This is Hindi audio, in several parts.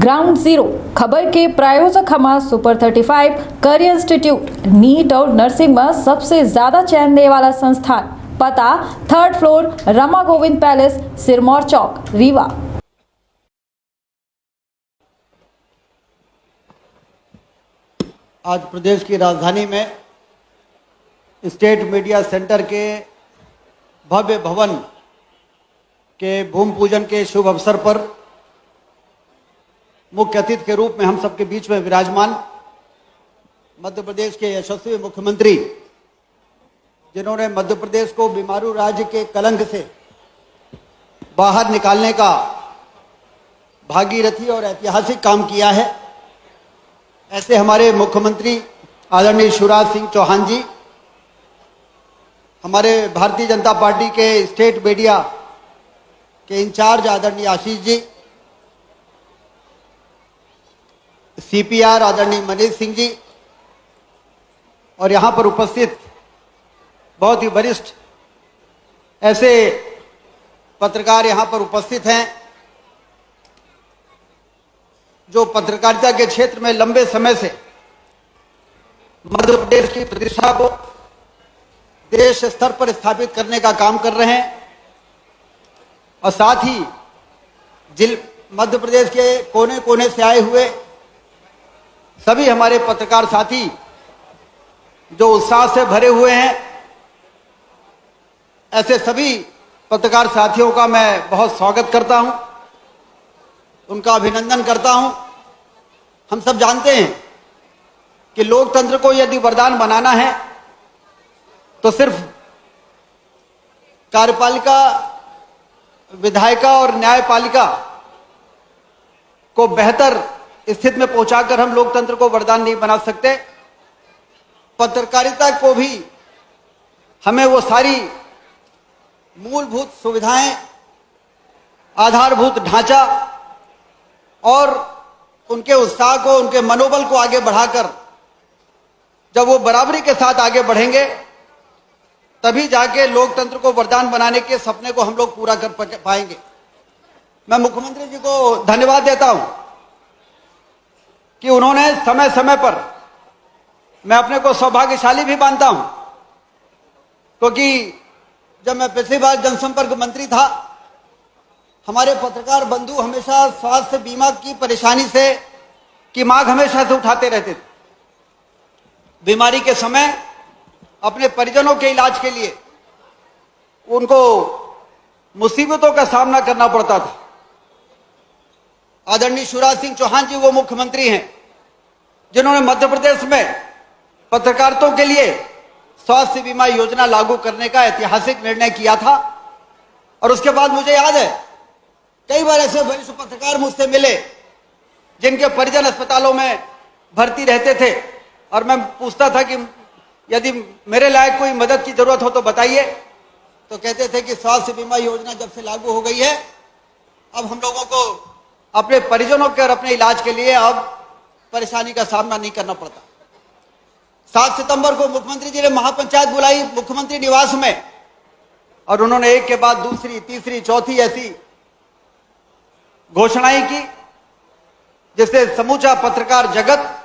ग्राउंड जीरो खबर के प्रायोजक हमारा सुपर 35 करियर इंस्टीट्यूट नीट और नर्सिंग में सबसे ज्यादा चयन देने वाला संस्थान। पता 3rd floor Rama Govind palace, Sirmaur Chowk, Rewa. आज प्रदेश की राजधानी में स्टेट मीडिया सेंटर के भव्य भवन के भूमि पूजन के शुभ अवसर पर मुख्य अतिथि के रूप में हम सबके बीच में विराजमान मध्य प्रदेश के यशस्वी मुख्यमंत्री, जिन्होंने मध्य प्रदेश को बीमारू राज्य के कलंक से बाहर निकालने का भागीरथी और ऐतिहासिक काम किया है, ऐसे हमारे मुख्यमंत्री आदरणीय शिवराज सिंह चौहान जी, हमारे भारतीय जनता पार्टी के स्टेट मीडिया के इंचार्ज आदरणीय आशीष जी, सीपीआर आदरणीय मनीष सिंह जी, और यहाँ पर उपस्थित बहुत ही वरिष्ठ ऐसे पत्रकार यहाँ पर उपस्थित हैं जो पत्रकारिता के क्षेत्र में लंबे समय से मध्य प्रदेश की प्रतिष्ठा को देश स्तर पर स्थापित करने का काम कर रहे हैं, और साथ ही मध्य प्रदेश के कोने कोने से आए हुए सभी हमारे पत्रकार साथी जो उत्साह से भरे हुए हैं, ऐसे सभी पत्रकार साथियों का मैं बहुत स्वागत करता हूं, उनका अभिनंदन करता हूं। हम सब जानते हैं कि लोकतंत्र को यदि वरदान बनाना है तो सिर्फ कार्यपालिका, विधायिका और न्यायपालिका को बेहतर स्थिति में पहुंचाकर हम लोकतंत्र को वरदान नहीं बना सकते। पत्रकारिता को भी हमें वो सारी मूलभूत सुविधाएं, आधारभूत ढांचा और उनके उत्साह को, उनके मनोबल को आगे बढ़ाकर जब वो बराबरी के साथ आगे बढ़ेंगे तभी जाके लोकतंत्र को वरदान बनाने के सपने को हम लोग पूरा कर पाएंगे। मैं मुख्यमंत्री जी को धन्यवाद देता हूं कि उन्होंने समय समय पर, मैं अपने को सौभाग्यशाली भी मानता हूं क्योंकि जब मैं पिछली बार जनसंपर्क मंत्री था, हमारे पत्रकार बंधु हमेशा स्वास्थ्य बीमा की परेशानी से की मांग हमेशा से उठाते रहते थे। बीमारी के समय अपने परिजनों के इलाज के लिए उनको मुसीबतों का सामना करना पड़ता था। आदरणीय शिवराज सिंह चौहान जी वो मुख्यमंत्री हैं जिन्होंने मध्य प्रदेश में पत्रकारिता के लिए स्वास्थ्य बीमा योजना लागू करने का ऐतिहासिक निर्णय किया था। और उसके बाद मुझे याद है कई बार ऐसे वरिष्ठ पत्रकार मुझसे मिले जिनके परिजन अस्पतालों में भर्ती रहते थे, और मैं पूछता था कि यदि मेरे लायक कोई मदद की जरूरत हो तो बताइए। तो कहते थे कि स्वास्थ्य बीमा योजना जब से लागू हो गई है, अब हम लोगों को अपने परिजनों के और अपने इलाज के लिए अब परेशानी का सामना नहीं करना पड़ता। 7 सितंबर को मुख्यमंत्री जी ने महापंचायत बुलाई मुख्यमंत्री निवास में, और उन्होंने एक के बाद दूसरी, तीसरी, चौथी ऐसी घोषणाएं की जिससे समूचा पत्रकार जगत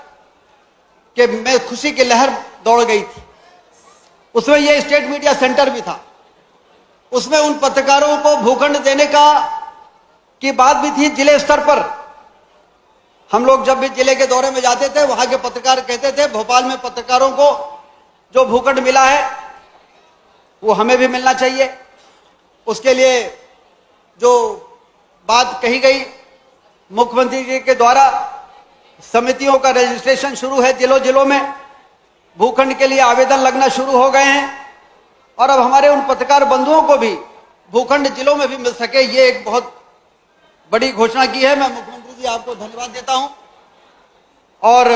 के में खुशी की लहर दौड़ गई थी। उसमें यह स्टेट मीडिया सेंटर भी था, उसमें उन पत्रकारों को भूखंड देने की बात भी थी। जिले स्तर पर हम लोग जब भी जिले के दौरे में जाते थे, वहां के पत्रकार कहते थे भोपाल में पत्रकारों को जो भूखंड मिला है वो हमें भी मिलना चाहिए। उसके लिए जो बात कही गई, मुख्यमंत्री जी के द्वारा समितियों का रजिस्ट्रेशन शुरू है, जिलों जिलों में भूखंड के लिए आवेदन लगना शुरू हो गए हैं, और अब हमारे उन पत्रकार बंधुओं को भी भूखंड जिलों में भी मिल सके, ये एक बहुत बड़ी घोषणा की है। मैं मुख्यमंत्री जी आपको धन्यवाद देता हूं। और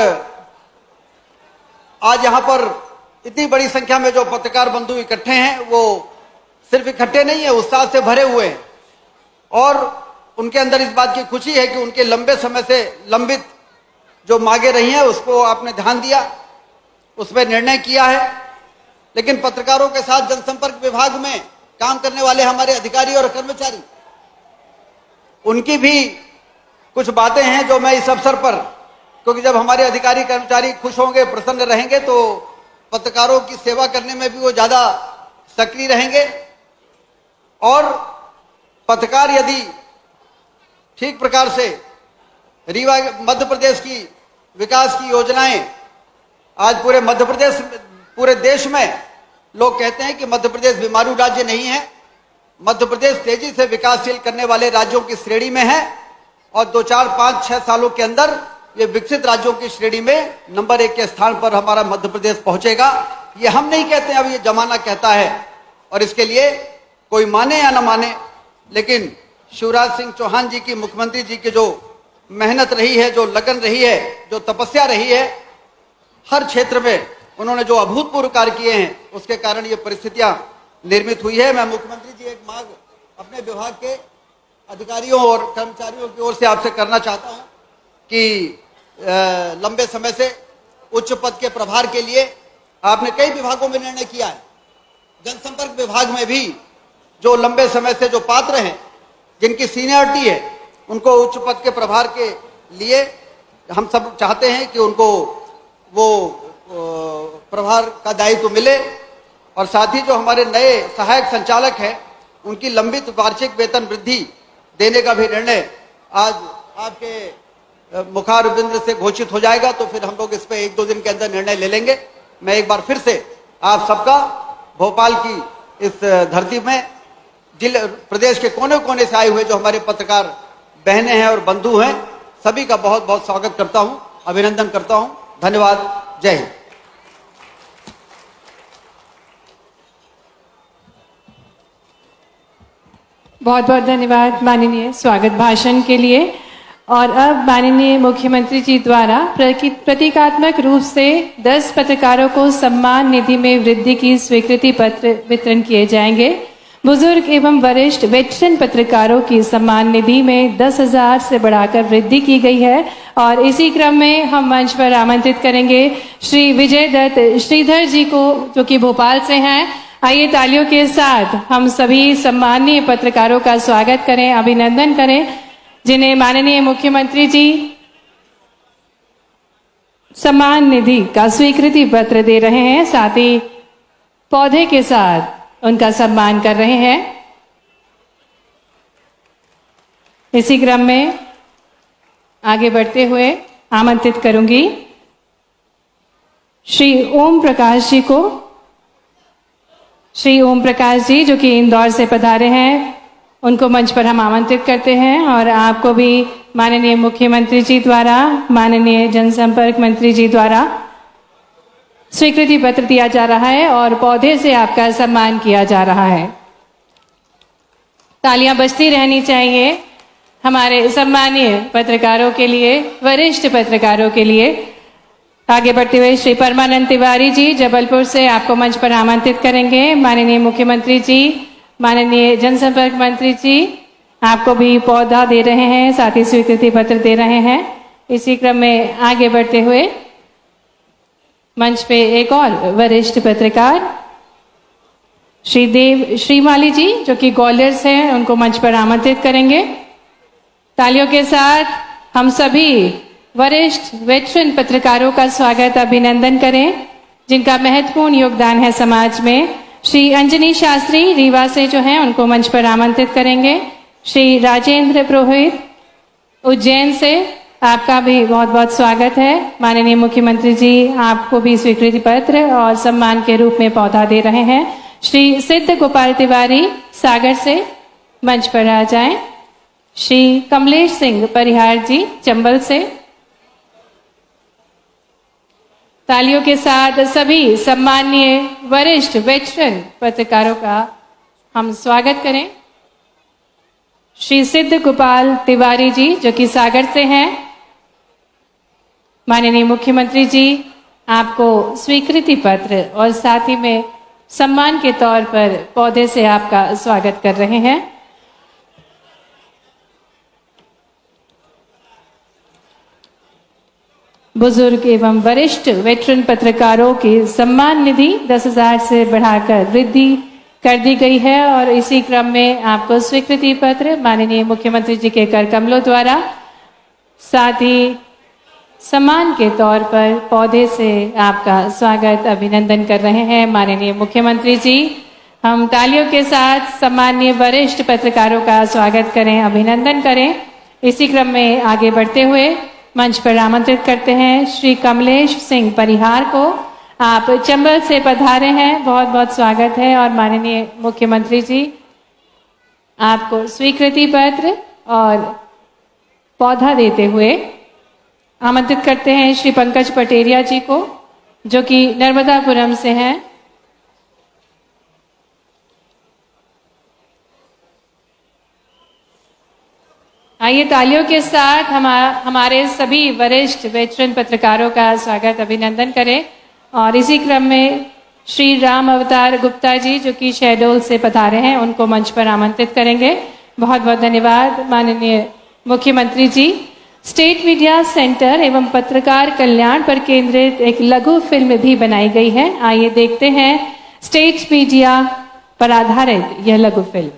आज यहां पर इतनी बड़ी संख्या में जो पत्रकार बंधु इकट्ठे हैं वो सिर्फ इकट्ठे नहीं है, उत्साह से भरे हुए हैं, और उनके अंदर इस बात की खुशी है कि उनके लंबे समय से लंबित जो मांगे रही हैं उसको आपने ध्यान दिया, उसमें निर्णय किया है। लेकिन पत्रकारों के साथ जनसंपर्क विभाग में काम करने वाले हमारे अधिकारी और कर्मचारी, उनकी भी कुछ बातें हैं जो मैं इस अवसर पर, क्योंकि जब हमारे अधिकारी कर्मचारी खुश होंगे, प्रसन्न रहेंगे, तो पत्रकारों की सेवा करने में भी वो ज्यादा सक्रिय रहेंगे। और पत्रकार यदि ठीक प्रकार से रीवा मध्य प्रदेश की विकास की योजनाएं, आज पूरे मध्य प्रदेश, पूरे देश में लोग कहते हैं कि मध्य प्रदेश बीमारू राज्य नहीं है। मध्य प्रदेश तेजी से विकासशील करने वाले राज्यों की श्रेणी में है और 2, 4, 5, 6 सालों के अंदर ये विकसित राज्यों की श्रेणी में नंबर 1 के स्थान पर हमारा मध्य प्रदेश पहुंचेगा। ये हम नहीं कहते, अब ये जमाना कहता है। और इसके लिए कोई माने या न माने, लेकिन शिवराज सिंह चौहान जी की, मुख्यमंत्री जी की जो मेहनत रही है, जो लगन रही है, जो तपस्या रही है, हर क्षेत्र में उन्होंने जो अभूतपूर्व कार्य किए हैं, उसके कारण ये परिस्थितियां निर्मित हुई है। मैं मुख्यमंत्री जी एक मांग अपने विभाग के अधिकारियों और कर्मचारियों की ओर से आपसे करना चाहता हूं कि लंबे समय से उच्च पद के प्रभार के लिए आपने कई विभागों में निर्णय किया है। जनसंपर्क विभाग में भी जो लंबे समय से जो पात्र हैं, जिनकी सीनियरिटी है, उनको उच्च पद के प्रभार के लिए हम सब चाहते हैं कि उनको वो प्रभार का दायित्व मिले। और साथ ही जो हमारे नए सहायक संचालक हैं, उनकी लंबित वार्षिक वेतन वृद्धि देने का भी निर्णय आज आपके मुखारबिंद से घोषित हो जाएगा, तो फिर हम लोग इस पर 1-2 दिन के अंदर निर्णय ले लेंगे। मैं एक बार फिर से आप सबका, भोपाल की इस धरती में प्रदेश के कोने कोने से आए हुए जो हमारे पत्रकार बहनें हैं और बंधु हैं, सभी का बहुत बहुत स्वागत करता हूं, अभिनंदन करता हूं। धन्यवाद। जय हिंद। बहुत बहुत धन्यवाद माननीय स्वागत भाषण के लिए। और अब माननीय मुख्यमंत्री जी द्वारा प्रतीकात्मक रूप से 10 पत्रकारों को सम्मान निधि में वृद्धि की स्वीकृति पत्र वितरण किए जाएंगे। बुजुर्ग एवं वरिष्ठ वेटरन पत्रकारों की सम्मान निधि में 10,000 से बढ़ाकर वृद्धि की गई है। और इसी क्रम में हम मंच पर आमंत्रित करेंगे श्री विजय दत्त श्रीधर जी को, जो कि भोपाल से हैं। आइए तालियों के साथ हम सभी सम्मानीय पत्रकारों का स्वागत करें, अभिनंदन करें, जिन्हें माननीय मुख्यमंत्री जी सम्मान निधि का स्वीकृति पत्र दे रहे हैं, साथ ही पौधे के साथ उनका सम्मान कर रहे हैं। इसी क्रम में आगे बढ़ते हुए आमंत्रित करूंगी श्री ओम प्रकाश जी को। श्री ओम प्रकाश जी, जो कि इंदौर से पधारे हैं, उनको मंच पर हम आमंत्रित करते हैं। और आपको भी माननीय मुख्यमंत्री जी द्वारा, माननीय जनसंपर्क मंत्री जी द्वारा स्वीकृति पत्र दिया जा रहा है और पौधे से आपका सम्मान किया जा रहा है। तालियां बजती रहनी चाहिए हमारे सम्मानीय पत्रकारों के लिए, वरिष्ठ पत्रकारों के लिए। आगे बढ़ते हुए श्री परमानंद तिवारी जी जबलपुर से आपको मंच पर आमंत्रित करेंगे। माननीय मुख्यमंत्री जी, माननीय जनसंपर्क मंत्री जी आपको भी पौधा दे रहे हैं, साथ ही स्वीकृति पत्र दे रहे हैं। इसी क्रम में आगे बढ़ते हुए मंच पे एक और वरिष्ठ पत्रकार श्री देव श्रीमाली जी, जो कि ग्वालियर से हैं, उनको मंच पर आमंत्रित करेंगे। तालियों के साथ हम सभी वरिष्ठ वेटरन पत्रकारों का स्वागत, अभिनंदन करें, जिनका महत्वपूर्ण योगदान है समाज में। श्री अंजनी शास्त्री रीवा से जो हैं, उनको मंच पर आमंत्रित करेंगे। श्री राजेंद्र पुरोहित उज्जैन से, आपका भी बहुत बहुत स्वागत है। माननीय मुख्यमंत्री जी आपको भी स्वीकृति पत्र और सम्मान के रूप में पौधा दे रहे हैं। श्री सिद्ध गोपाल तिवारी सागर से मंच पर आ जाएं। श्री कमलेश सिंह परिहार जी चंबल से। तालियों के साथ सभी सम्मानीय वरिष्ठ वेटरन पत्रकारों का हम स्वागत करें। श्री सिद्ध गोपाल तिवारी जी, जो कि सागर से हैं, माननीय मुख्यमंत्री जी आपको स्वीकृति पत्र और साथ ही में सम्मान के तौर पर पौधे से आपका स्वागत कर रहे हैं। बुजुर्ग एवं वरिष्ठ वेटरन पत्रकारों की सम्मान निधि 10,000 से बढ़ाकर वृद्धि कर दी गई है और इसी क्रम में आपको स्वीकृति पत्र माननीय मुख्यमंत्री जी के कर कमलों द्वारा साथ ही सम्मान के तौर पर पौधे से आपका स्वागत अभिनंदन कर रहे हैं माननीय मुख्यमंत्री जी। हम तालियों के साथ सम्मानीय वरिष्ठ पत्रकारों का स्वागत करें, अभिनंदन करें। इसी क्रम में आगे बढ़ते हुए मंच पर आमंत्रित करते हैं श्री कमलेश सिंह परिहार को। आप चंबल से पधारे हैं, बहुत बहुत स्वागत है। और माननीय मुख्यमंत्री जी आपको स्वीकृति पत्र और पौधा देते हुए आमंत्रित करते हैं श्री पंकज पटेरिया जी को, जो कि नर्मदापुरम से हैं। आइए तालियों के साथ हमारे सभी वरिष्ठ वेटरन पत्रकारों का स्वागत अभिनंदन करें। और इसी क्रम में श्री राम अवतार गुप्ता जी, जो कि शहडोल से पधारे हैं, उनको मंच पर आमंत्रित करेंगे। बहुत बहुत धन्यवाद माननीय मुख्यमंत्री जी। स्टेट मीडिया सेंटर एवं पत्रकार कल्याण पर केंद्रित एक लघु फिल्म भी बनाई गई है। आइए देखते हैं स्टेट मीडिया पर आधारित यह लघु फिल्म।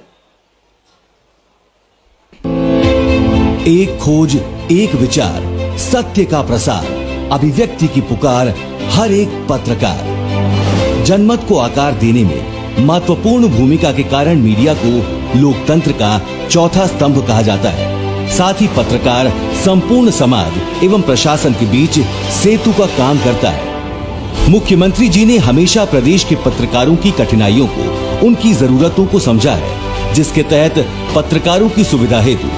एक खोज, एक विचार, सत्य का प्रसार, अभिव्यक्ति की पुकार, हर एक पत्रकार। जनमत को आकार देने में महत्वपूर्ण भूमिका के कारण मीडिया को लोकतंत्र का चौथा स्तंभ कहा जाता है। साथ ही पत्रकार संपूर्ण समाज एवं प्रशासन के बीच सेतु का काम करता है। मुख्यमंत्री जी ने हमेशा प्रदेश के पत्रकारों की कठिनाइयों को, उनकी जरूरतों को समझा है, जिसके तहत पत्रकारों की सुविधा हेतु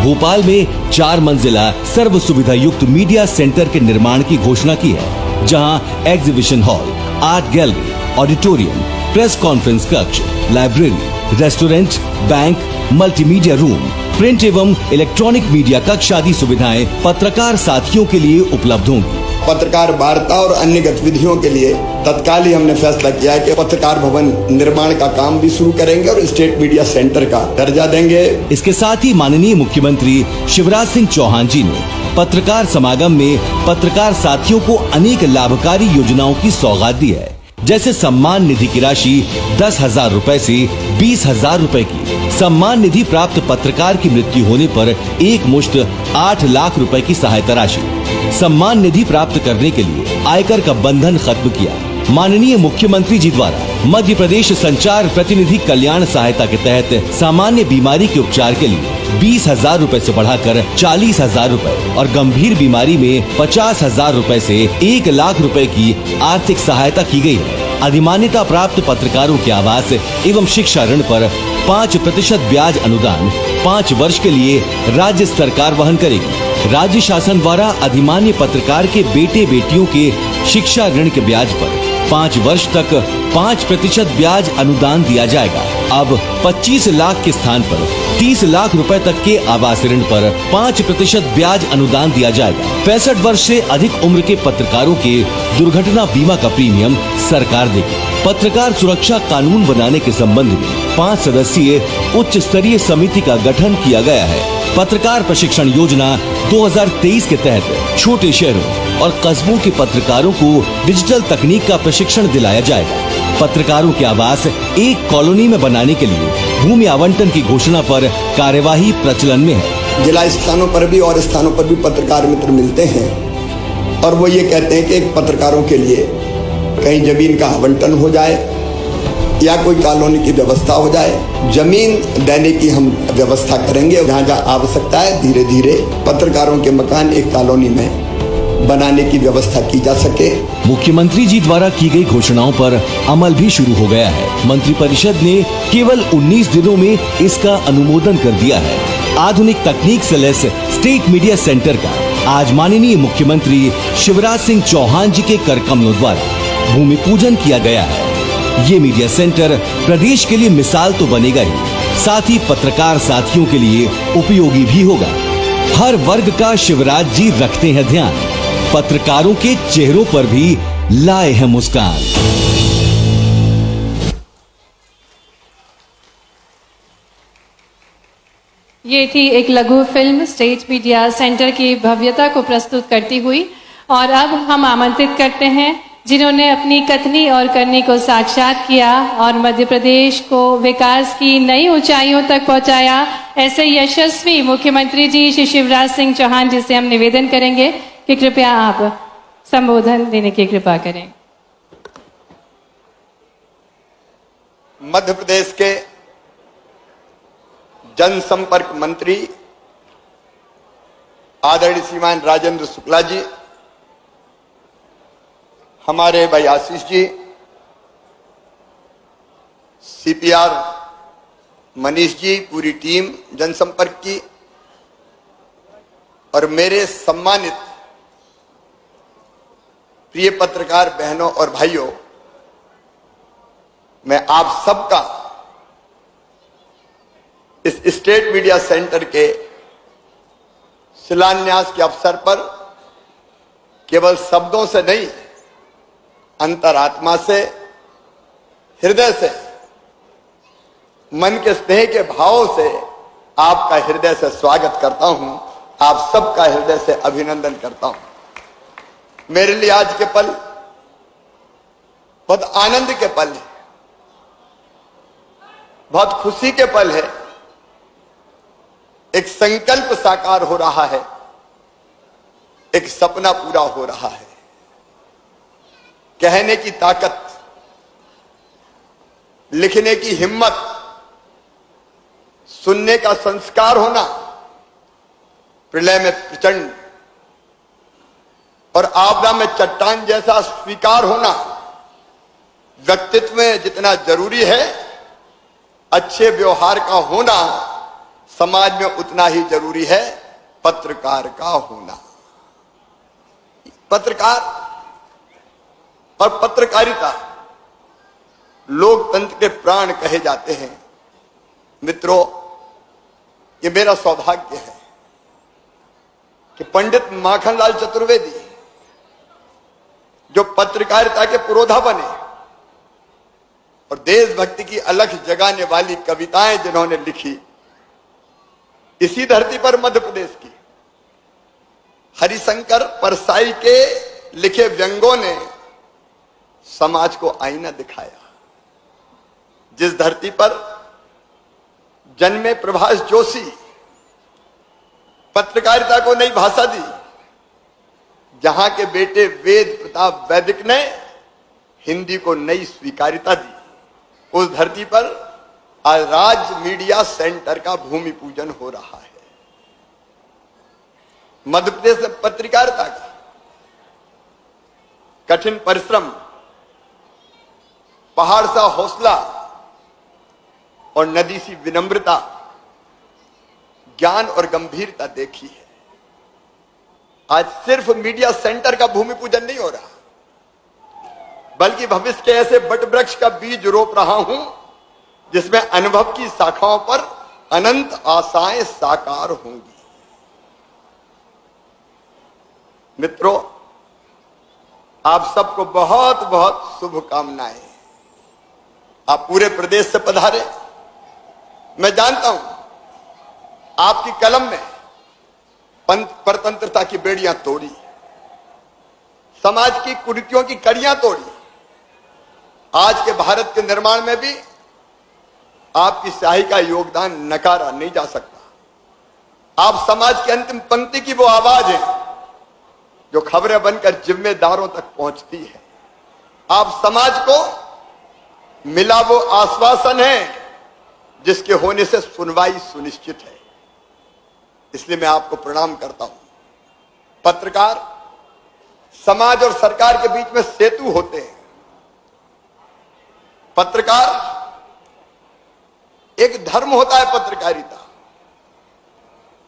भोपाल में 4 मंजिला सर्व सुविधा युक्त मीडिया सेंटर के निर्माण की घोषणा की है, जहां exhibition hall, art gallery, auditorium, press conference कक्ष, library, restaurant, bank, multimedia room, print एवं इलेक्ट्रॉनिक मीडिया कक्ष आदि सुविधाएं पत्रकार साथियों के लिए उपलब्ध होंगी। पत्रकार वार्ता और अन्य गतिविधियों के लिए तत्काल ही हमने फैसला किया है कि पत्रकार भवन निर्माण का काम भी शुरू करेंगे और स्टेट मीडिया सेंटर का दर्जा देंगे। इसके साथ ही माननीय मुख्यमंत्री शिवराज सिंह चौहान जी ने पत्रकार समागम में पत्रकार साथियों को अनेक लाभकारी योजनाओं की सौगात दी है, जैसे सम्मान निधि की राशि 10,000 रुपए से 20,000 रुपए की, सम्मान निधि प्राप्त पत्रकार की मृत्यु होने पर एक मुश्त 8 लाख रुपए की सहायता राशि, सम्मान निधि प्राप्त करने के लिए आयकर का बंधन खत्म किया। माननीय मुख्यमंत्री जी द्वारा मध्य प्रदेश संचार प्रतिनिधि कल्याण सहायता के तहत सामान्य बीमारी के उपचार के लिए 20,000 रुपए से बढ़ाकर 40,000 रुपए और गंभीर बीमारी में 50,000 रुपए से 1 लाख रुपए की आर्थिक सहायता की गई है। अधिमान्यता प्राप्त पत्रकारों के आवास एवं शिक्षा ऋण पर 5% ब्याज अनुदान 5 वर्ष के लिए राज्य सरकार वहन करेगी। राज्य शासन द्वारा अधिमान्य पत्रकार के बेटे बेटियों के शिक्षा ऋण के ब्याज पर 5 वर्ष तक 5% ब्याज अनुदान दिया जाएगा। अब 25 लाख के स्थान पर 30 लाख रुपए तक के आवास ऋण पर 5% ब्याज अनुदान दिया जाएगा। 65 वर्ष से अधिक उम्र के पत्रकारों के दुर्घटना बीमा का प्रीमियम सरकार देगी। पत्रकार सुरक्षा कानून बनाने के संबंध में 5 सदस्यीय उच्च स्तरीय समिति का गठन किया गया है। पत्रकार प्रशिक्षण योजना 2023 के तहत छोटे शहरों और कस्बों के पत्रकारों को डिजिटल तकनीक का प्रशिक्षण दिलाया जाएगा। पत्रकारों के आवास एक कॉलोनी में बनाने के लिए भूमि आवंटन की घोषणा पर कार्यवाही प्रचलन में है। जिला स्थानों पर भी और स्थानों पर भी पत्रकार मित्र मिलते हैं और वो ये कहते हैं कि एक पत्रकारों के लिए कहीं जमीन का आवंटन हो जाए या कोई कॉलोनी की व्यवस्था हो जाए। जमीन देने की हम व्यवस्था करेंगे। जहाँ जहाँ आवश्यकता है धीरे धीरे पत्रकारों के मकान एक कॉलोनी में बनाने की व्यवस्था की जा सके। मुख्यमंत्री जी द्वारा की गई घोषणाओं पर अमल भी शुरू हो गया है। मंत्रिपरिषद ने केवल 19 दिनों में इसका अनुमोदन कर दिया है। आधुनिक तकनीक से लैस स्टेट मीडिया सेंटर का आज माननीय मुख्यमंत्री शिवराज सिंह चौहान जी के कर कमलों द्वारा भूमि पूजन किया गया है। ये मीडिया सेंटर प्रदेश के लिए मिसाल तो बनेगा ही, साथ ही पत्रकार साथियों के लिए उपयोगी भी होगा। हर वर्ग का शिवराज जी रखते हैं ध्यान, पत्रकारों के चेहरों पर भी लाए हैं मुस्कान। ये थी एक लघु फिल्म स्टेट मीडिया सेंटर की भव्यता को प्रस्तुत करती हुई। और अब हम आमंत्रित करते हैं जिन्होंने अपनी कथनी और करनी को साक्षात किया और मध्य प्रदेश को विकास की नई ऊंचाइयों तक पहुंचाया। ऐसे यशस्वी मुख्यमंत्री जी श्री शिवराज सिंह चौहान जी से हम निवेदन करेंगे कि कृपया आप संबोधन देने की कृपा करें। मध्य प्रदेश के जनसंपर्क मंत्री आदरणीय श्रीमान राजेंद्र शुक्ला जी, हमारे भाई आशीष जी, सीपीआर मनीष जी, पूरी टीम जनसंपर्क की, और मेरे सम्मानित प्रिय पत्रकार बहनों और भाइयों, मैं आप सबका इस स्टेट मीडिया सेंटर के शिलान्यास के अवसर पर केवल शब्दों से नहीं, अंतरात्मा से, हृदय से, मन के स्नेह के भाव से आपका हृदय से स्वागत करता हूं, आप सबका हृदय से अभिनंदन करता हूं। मेरे लिए आज के पल बहुत आनंद के पल है, बहुत खुशी के पल है। एक संकल्प साकार हो रहा है, एक सपना पूरा हो रहा है। कहने की ताकत, लिखने की हिम्मत, सुनने का संस्कार होना, प्रलय में प्रचंड और आपदा में चट्टान जैसा स्वीकार होना व्यक्तित्व में जितना जरूरी है, अच्छे व्यवहार का होना समाज में उतना ही जरूरी है पत्रकार का होना। पत्रकार और पत्रकारिता लोकतंत्र के प्राण कहे जाते हैं। मित्रों, ये मेरा सौभाग्य है कि पंडित माखनलाल चतुर्वेदी जो पत्रकारिता के पुरोधा बने और देशभक्ति की अलख जगाने वाली कविताएं जिन्होंने लिखी, इसी धरती पर मध्य प्रदेश की हरिशंकर परसाई के लिखे व्यंगों ने समाज को आईना दिखाया। जिस धरती पर जन्मे प्रभाष जोशी पत्रकारिता को नई भाषा दी, जहां के बेटे वेद प्रताप वैदिक ने हिंदी को नई स्वीकारिता दी, उस धरती पर आज राज्य मीडिया सेंटर का भूमि पूजन हो रहा है। मध्य प्रदेश में पत्रकारिता का कठिन परिश्रम, पहाड़ सा हौसला और नदी सी विनम्रता, ज्ञान और गंभीरता देखी है। आज सिर्फ मीडिया सेंटर का भूमि पूजन नहीं हो रहा, बल्कि भविष्य के ऐसे बट वृक्ष का बीज रोप रहा हूं जिसमें अनुभव की शाखाओं पर अनंत आशाएं साकार होंगी। मित्रों, आप सबको बहुत बहुत शुभकामनाएं। आप पूरे प्रदेश से पधारे। मैं जानता हूं आपकी कलम में परतंत्रता की बेड़ियां तोड़ी, समाज की कुरीतियों की कड़ियां तोड़ी। आज के भारत के निर्माण में भी आपकी स्याही का योगदान नकारा नहीं जा सकता। आप समाज की अंतिम पंक्ति की वो आवाज है जो खबरें बनकर जिम्मेदारों तक पहुंचती है। आप समाज को मिला वो आश्वासन है जिसके होने से सुनवाई सुनिश्चित है। इसलिए मैं आपको प्रणाम करता हूं। पत्रकार समाज और सरकार के बीच में सेतु होते हैं। पत्रकार एक धर्म होता है। पत्रकारिता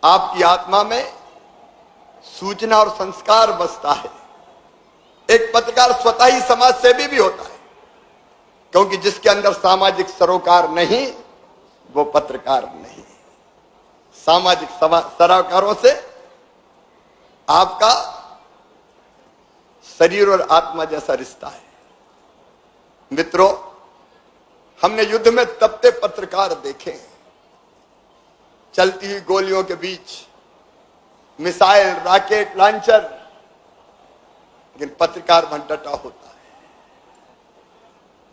आपकी आत्मा में सूचना और संस्कार बसता है। एक पत्रकार स्वतः ही समाज सेवी भी होता है, क्योंकि जिसके अंदर सामाजिक सरोकार नहीं वो पत्रकार नहीं। सामाजिक सरोकारों से आपका शरीर और आत्मा जैसा रिश्ता है। मित्रों, हमने युद्ध में तपते पत्रकार देखे, चलती हुई गोलियों के बीच मिसाइल, रॉकेट लॉन्चर, लेकिन पत्रकार वहां डटा होता है।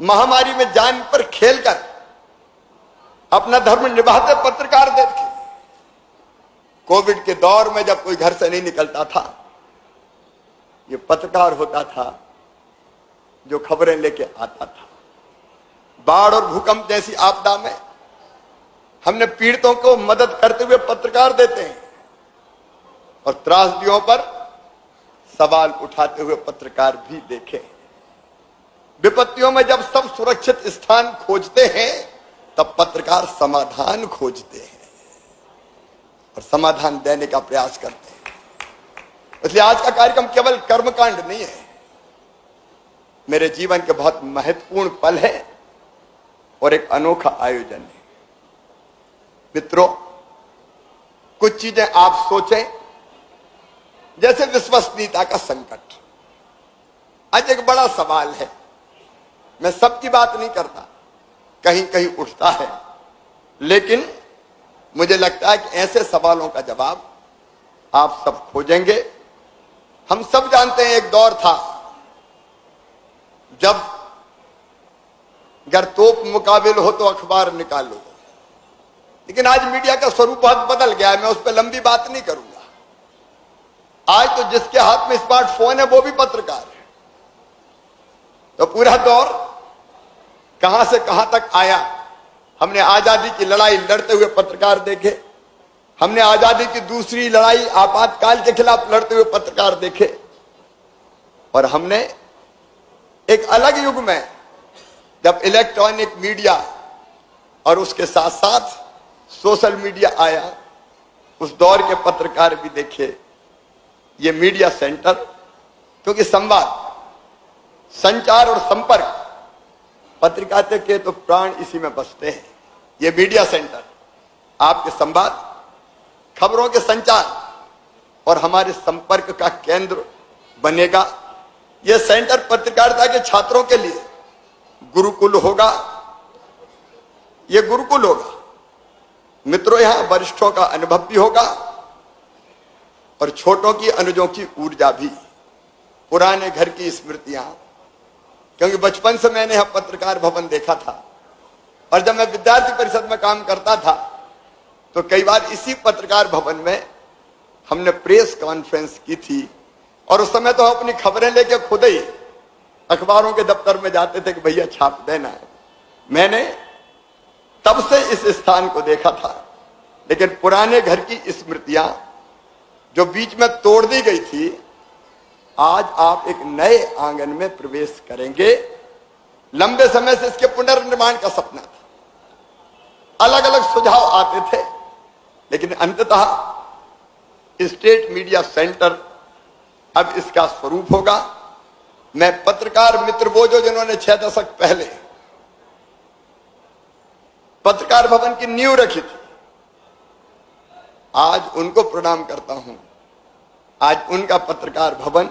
महामारी में जान पर खेलकर अपना धर्म निभाते पत्रकार देखे। कोविड के दौर में जब कोई घर से नहीं निकलता था, ये पत्रकार होता था जो खबरें लेके आता था। बाढ़ और भूकंप जैसी आपदा में हमने पीड़ितों को मदद करते हुए पत्रकार देते हैं, और त्रासदियों पर सवाल उठाते हुए पत्रकार भी देखे। विपत्तियों में जब सब सुरक्षित स्थान खोजते हैं, तब पत्रकार समाधान खोजते हैं और समाधान देने का प्रयास करते हैं। इसलिए आज का कार्यक्रम केवल कर्मकांड नहीं है, मेरे जीवन के बहुत महत्वपूर्ण पल है और एक अनोखा आयोजन है। मित्रों, कुछ चीजें आप सोचें, जैसे विश्वसनीयता का संकट आज एक बड़ा सवाल है। मैं सबकी बात नहीं करता, कहीं कहीं उठता है, लेकिन मुझे लगता है कि ऐसे सवालों का जवाब आप सब खोजेंगे। हम सब जानते हैं एक दौर था जब अगर तोप मुकाबिल हो तो अखबार निकालो, लेकिन आज मीडिया का स्वरूप बहुत बदल गया है। मैं उस पर लंबी बात नहीं करूंगा। आज तो जिसके हाथ में स्मार्टफोन है वो भी पत्रकार है। तो पूरा दौर कहां से कहां तक आया। हमने आजादी की लड़ाई लड़ते हुए पत्रकार देखे, हमने आजादी की दूसरी लड़ाई आपातकाल के खिलाफ लड़ते हुए पत्रकार देखे, और हमने एक अलग युग में जब इलेक्ट्रॉनिक मीडिया और उसके साथ साथ सोशल मीडिया आया, उस दौर के पत्रकार भी देखे। ये मीडिया सेंटर, क्योंकि संवाद, संचार और संपर्क पत्रकारिता के तो प्राण इसी में बसते हैं। ये मीडिया सेंटर आपके संवाद, खबरों के संचार और हमारे संपर्क का केंद्र बनेगा। यह सेंटर पत्रकारिता के छात्रों के लिए गुरुकुल होगा। यह गुरुकुल होगा। मित्रों, यहां वरिष्ठों का अनुभव भी होगा और छोटों की अनुजों की ऊर्जा भी, पुराने घर की स्मृतियां। क्योंकि बचपन से मैंने यह पत्रकार भवन देखा था, और जब मैं विद्यार्थी परिषद में काम करता था तो कई बार इसी पत्रकार भवन में हमने प्रेस कॉन्फ्रेंस की थी। और उस समय तो हम अपनी खबरें लेके खुद ही अखबारों के दफ्तर में जाते थे कि भैया छाप देना है। मैंने तब से इस स्थान को देखा था, लेकिन पुराने घर की स्मृतियां जो बीच में तोड़ दी गई थी, आज आप एक नए आंगन में प्रवेश करेंगे। लंबे समय से इसके पुनर्निर्माण का सपना था, अलग अलग सुझाव आते थे, लेकिन अंततः स्टेट मीडिया सेंटर अब इसका स्वरूप होगा। मैं पत्रकार मित्र वो जो जिन्होंने 6 दशक पहले पत्रकार भवन की नींव रखी थी, आज उनको प्रणाम करता हूं। आज उनका पत्रकार भवन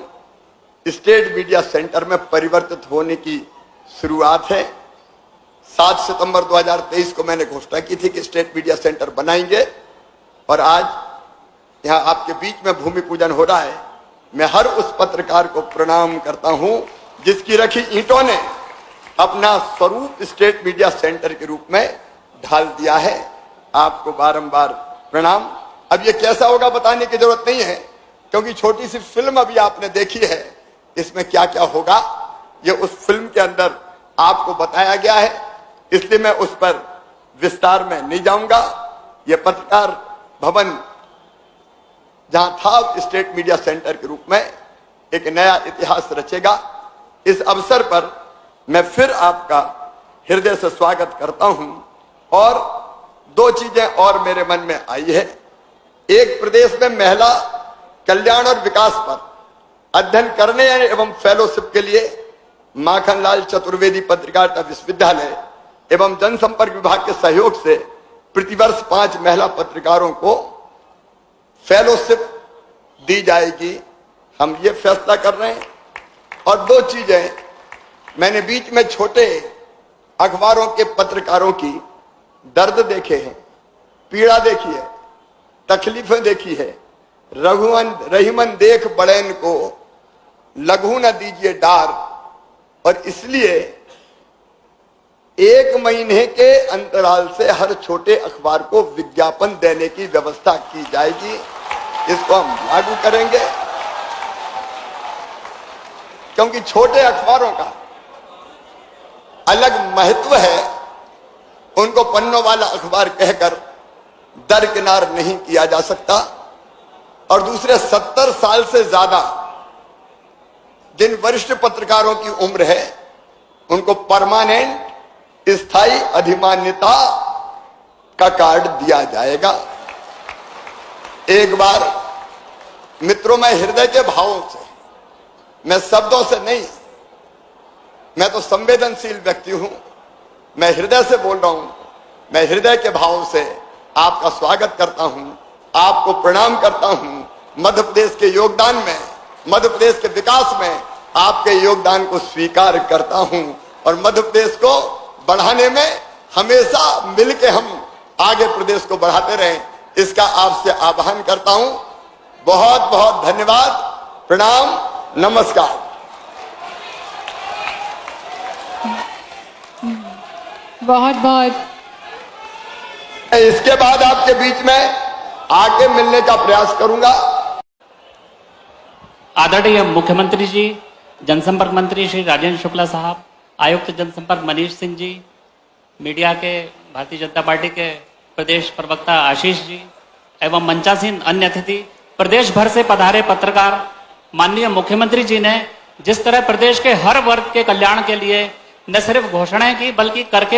स्टेट मीडिया सेंटर में परिवर्तित होने की शुरुआत है। 7 सितंबर 2023 को मैंने घोषणा की थी कि स्टेट मीडिया सेंटर बनाएंगे, और आज यहां आपके बीच में भूमि पूजन हो रहा है। मैं हर उस पत्रकार को प्रणाम करता हूं जिसकी रखी ईंटों ने अपना स्वरूप स्टेट मीडिया सेंटर के रूप में ढाल दिया है। आपको बारंबार प्रणाम। अब ये कैसा होगा बताने की जरूरत नहीं है, क्योंकि छोटी सी फिल्म अभी आपने देखी है, इसमें क्या क्या होगा ये उस फिल्म के अंदर आपको बताया गया है, इसलिए मैं उस पर विस्तार में नहीं जाऊंगा। ये पत्रकार भवन जहां था स्टेट मीडिया सेंटर के रूप में एक नया इतिहास रचेगा। इस अवसर पर मैं फिर आपका हृदय से स्वागत करता हूं। और 2 चीजें और मेरे मन में आई है। एक, प्रदेश में महिला कल्याण और विकास पर अध्ययन करने एवं फेलोशिप के लिए माखनलाल चतुर्वेदी पत्रकारिता विश्वविद्यालय एवं जनसंपर्क विभाग के सहयोग से प्रतिवर्ष 5 महिला पत्रकारों को फेलोशिप दी जाएगी। हम ये फैसला कर रहे हैं। और 2 चीजें, मैंने बीच में छोटे अखबारों के पत्रकारों की दर्द देखे हैं, पीड़ा देखी है, तकलीफें देखी है। रहीमन देख बड़ैन को लघु न दीजिए डार, और इसलिए 1 महीने के अंतराल से हर छोटे अखबार को विज्ञापन देने की व्यवस्था की जाएगी। इसको हम लागू करेंगे, क्योंकि छोटे अखबारों का अलग महत्व है। उनको पन्नों वाला अखबार कहकर दरकिनार नहीं किया जा सकता। और दूसरे 70 साल से ज्यादा जिन वरिष्ठ पत्रकारों की उम्र है, उनको परमानेंट स्थायी अधिमान्यता का कार्ड दिया जाएगा। एक बार मित्रों, मैं हृदय के भावों से, मैं शब्दों से नहीं, मैं तो संवेदनशील व्यक्ति हूं, मैं हृदय से बोल रहा हूं। मैं हृदय के भाव से आपका स्वागत करता हूं, आपको प्रणाम करता हूं। मध्य प्रदेश के योगदान में, मध्य प्रदेश के विकास में आपके योगदान को स्वीकार करता हूं और मध्य प्रदेश को बढ़ाने में हमेशा मिलकर हम आगे प्रदेश को बढ़ाते रहें, इसका आपसे आह्वान करता हूं। बहुत बहुत धन्यवाद, प्रणाम, नमस्कार। बहुत बहुत इसके बाद आपके बीच में आके मिलने का प्रयास करूंगा। आदरणीय मुख्यमंत्री जी, जनसंपर्क मंत्री श्री राजेंद्र शुक्ला साहब, आयुक्त जनसंपर्क मनीष सिंह जी, मीडिया के भारतीय जनता पार्टी के प्रदेश प्रवक्ता आशीष जी एवं मंचासीन अन्य अतिथि, प्रदेश भर से पधारे पत्रकार, माननीय मुख्यमंत्री जी ने जिस तरह प्रदेश के हर वर्ग के कल्याण के लिए न सिर्फ घोषणाएं की बल्कि करके